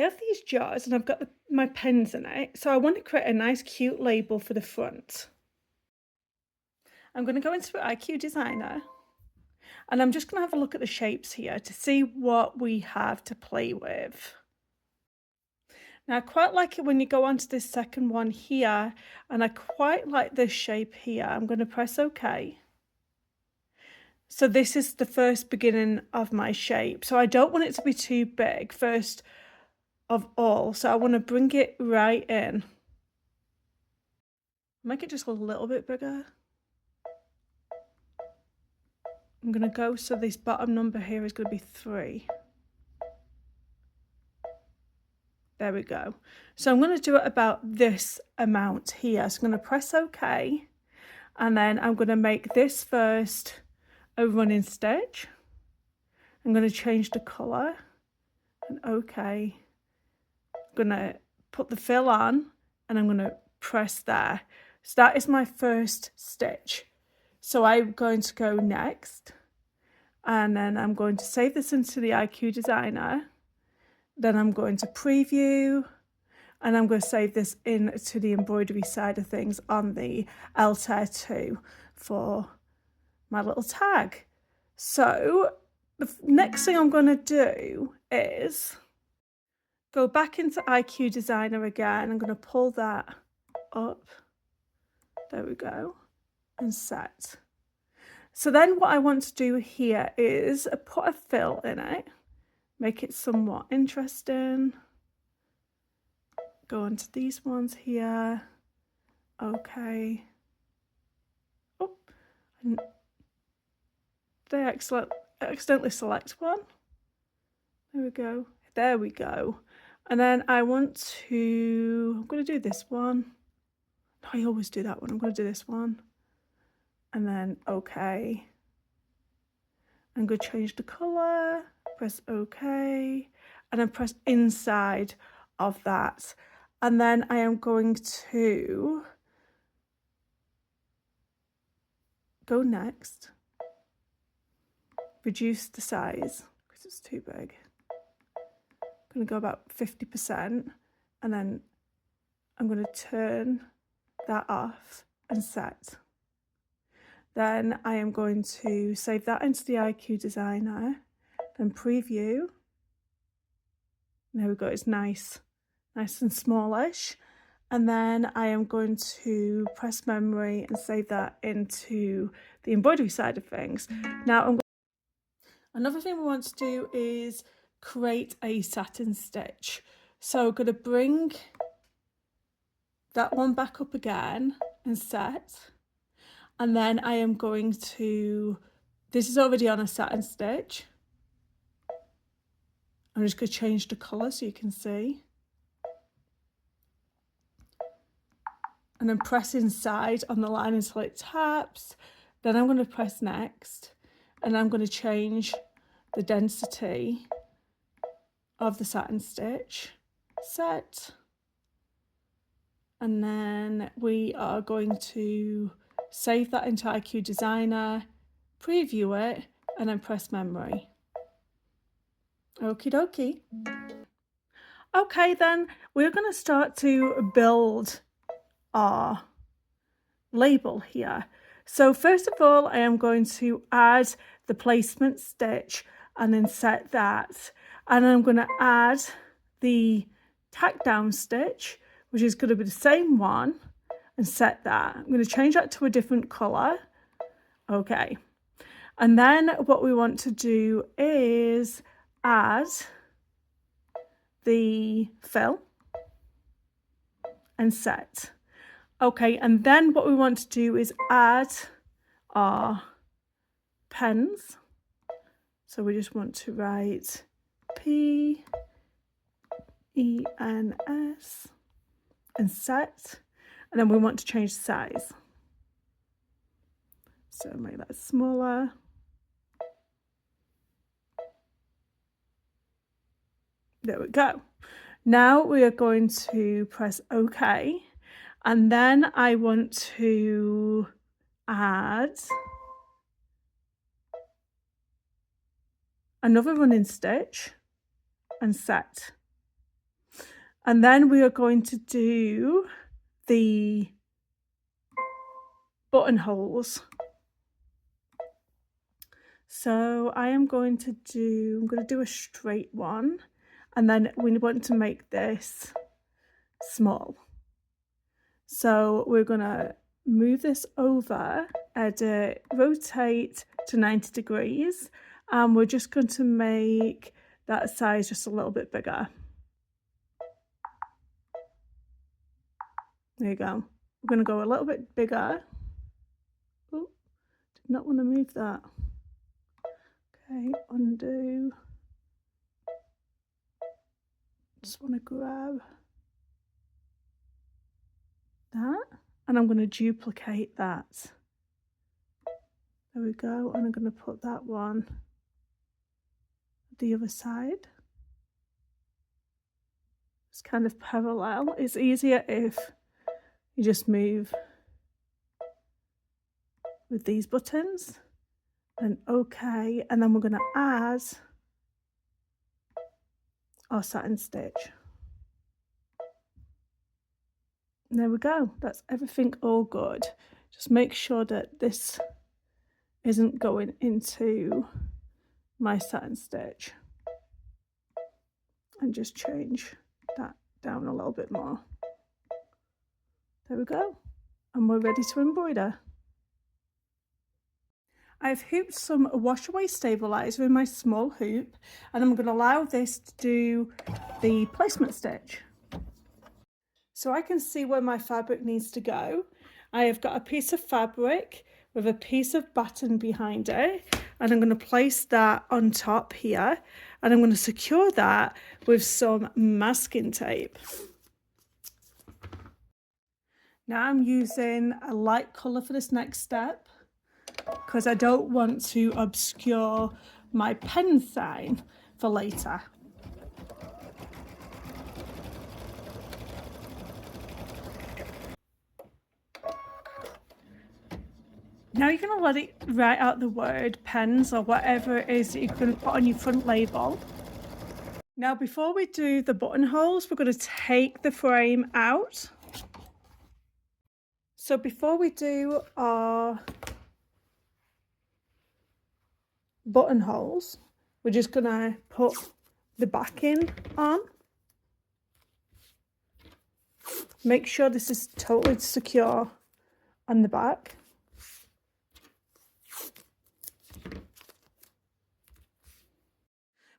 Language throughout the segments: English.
I have these jars and I've got my pens in it, so I want to create a nice cute label for the front. I'm going to go into IQ Designer and I'm just going to have a look at the shapes here to see what we have to play with. Now I quite like it when you go onto this second one here, and I quite like this shape here. I'm going to press OK. So this is the first beginning of my shape. So I don't want it to be too big first of all. So I want to bring it right in. Make it just a little bit bigger. I'm going to go, so this bottom number here is going to be 3. There we go. So I'm going to do it about this amount here. So I'm going to press OK. And then I'm going to make this first a running stitch. I'm going to change the colour and OK. I'm going to put the fill on and I'm going to press there. So that is my first stitch. So I'm going to go next, and then I'm going to save this into the IQ Designer. Then I'm going to preview, and I'm going to save this into the embroidery side of things on the Altair 2 for my little tag. So the next thing I'm going to do is go back into IQ Designer again. I'm going to pull that up. There we go. And set. So then what I want to do here is put a fill in it, make it somewhat interesting. Go on to these ones here. Okay. Oh, did I accidentally select one? There we go. There we go. And then I want to, I'm going to do this one. No, I always do that one. I'm going to do this one. And then OK. I'm going to change the colour, press OK, and then press inside of that. And then I am going to go next, reduce the size because it's too big. I'm going to go about 50%, and then I'm going to turn that off and set. Then I am going to save that into the IQ Designer, then preview. There we go, it's nice and smallish. And then I am going to press memory and save that into the embroidery side of things. Now, another thing we want to do is create a satin stitch. So I'm going to bring that one back up again and set. And then I am going to, this is already on a satin stitch. I'm just going to change the colour so you can see. And then press inside on the line until it taps. Then I'm going to press next. And I'm going to change the density of the satin stitch. Set. And then we are going to save that into IQ Designer, preview it, and then press memory. Okie dokie. Okay, then we're going to start to build our label here. So first of all, I am going to add the placement stitch and then set that. And I'm going to add the tack-down stitch, which is going to be the same one, and set that. I'm going to change that to a different colour. Okay. And then what we want to do is add the fill and set. Okay, and then what we want to do is add our pens. So we just want to write P-E-N-S and set. And then we want to change the size. So make that smaller. There we go. Now we are going to press OK. And then I want to add another running stitch and set. And then we are going to do the buttonholes. So I'm going to do a straight one, and then we want to make this small. So we're going to move this over, edit, rotate to 90 degrees, and we're just going to make that size just a little bit bigger. There you go. We're going to go a little bit bigger. Oh, did not want to move that. Okay, undo. Just want to grab that, and I'm going to duplicate that. There we go, and I'm going to put that one the other side. It's kind of parallel. It's easier if you just move with these buttons, and okay, and then we're going to add our satin stitch. And there we go, that's everything all good. Just make sure that this isn't going into my satin stitch, and just change that down a little bit more. There we go, and we're ready to embroider. I've hooped some wash away stabilizer in my small hoop, and I'm going to allow this to do the placement stitch. So I can see where my fabric needs to go. I have got a piece of fabric with a piece of batten behind it, and I'm going to place that on top here, and I'm going to secure that with some masking tape. Now I'm using a light colour for this next step, because I don't want to obscure my pen sign for later. Now you're going to let it write out the word pens or whatever it is that you're going to put on your front label. Now before we do the buttonholes, we're going to take the frame out. So before we do our buttonholes, we're just going to put the backing on. Make sure this is totally secure on the back.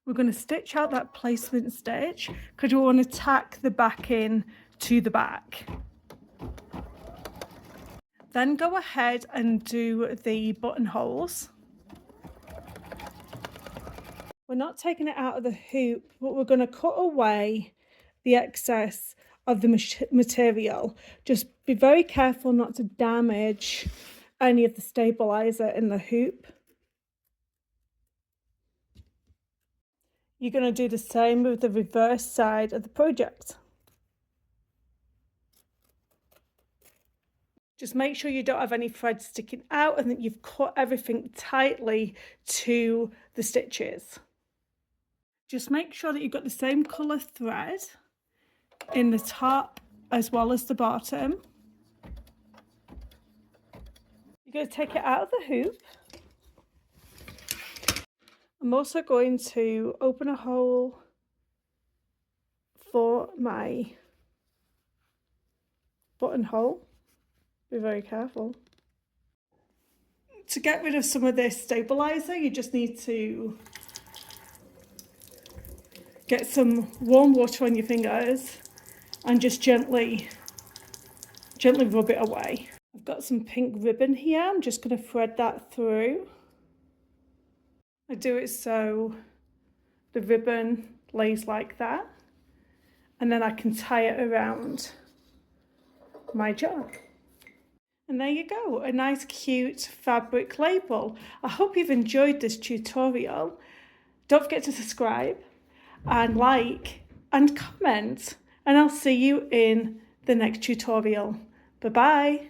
We're going to stitch out that placement stitch because we want to tack the backing to the back. Then go ahead and do the buttonholes. We're not taking it out of the hoop, but we're going to cut away the excess of the material. Just be very careful not to damage any of the stabilizer in the hoop. You're going to do the same with the reverse side of the project. Just make sure you don't have any threads sticking out and that you've cut everything tightly to the stitches. Just make sure that you've got the same colour thread in the top as well as the bottom. You're going to take it out of the hoop. I'm also going to open a hole for my buttonhole. Be very careful. To get rid of some of this stabilizer, you just need to get some warm water on your fingers and just gently rub it away. I've got some pink ribbon here. I'm just going to thread that through. I do it so the ribbon lays like that, and then I can tie it around my jar. And there you go, a nice cute fabric label. I hope you've enjoyed this tutorial. Don't forget to subscribe and like and comment, and I'll see you in the next tutorial. Bye bye.